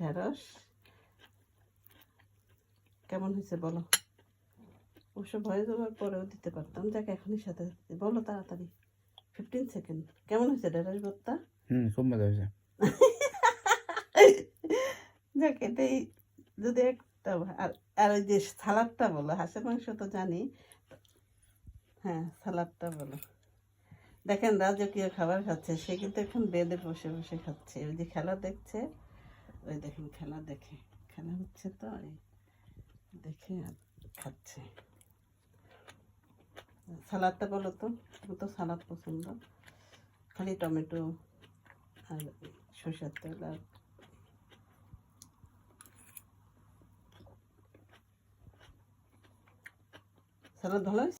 ঢেঁড়স কেমন হয়েছে বলো। অবশ্য ভয়েস ওভার পরেও দিতে পারতাম, যাক এখনই সাথে বলো তাড়াতাড়ি। 15 সেকেন্ড। কেমন হয়েছে ঢেঁড়স ভর্তা? খুব মজা হয়েছে। যাক এটাই যদি একটা আর ওই যে সালাদটা বলো, হাঁসের মাংস তো জানি, হ্যাঁ সালাদটা বলো। দেখেন রাজকীয় খাবার খাচ্ছে সে, কিন্তু এখন বেডে বসে বসে খাচ্ছে, ওই যে খেলা দেখছে, ওই দেখেন খেলা দেখে, খেলা হচ্ছে তো দেখে আর খাচ্ছে। সালাদটা বলো তো, তুমি তো সালাদ পছন্দ, খালি টমেটো আর সরষের তেল আর সালাদ ভালো হয়েছে।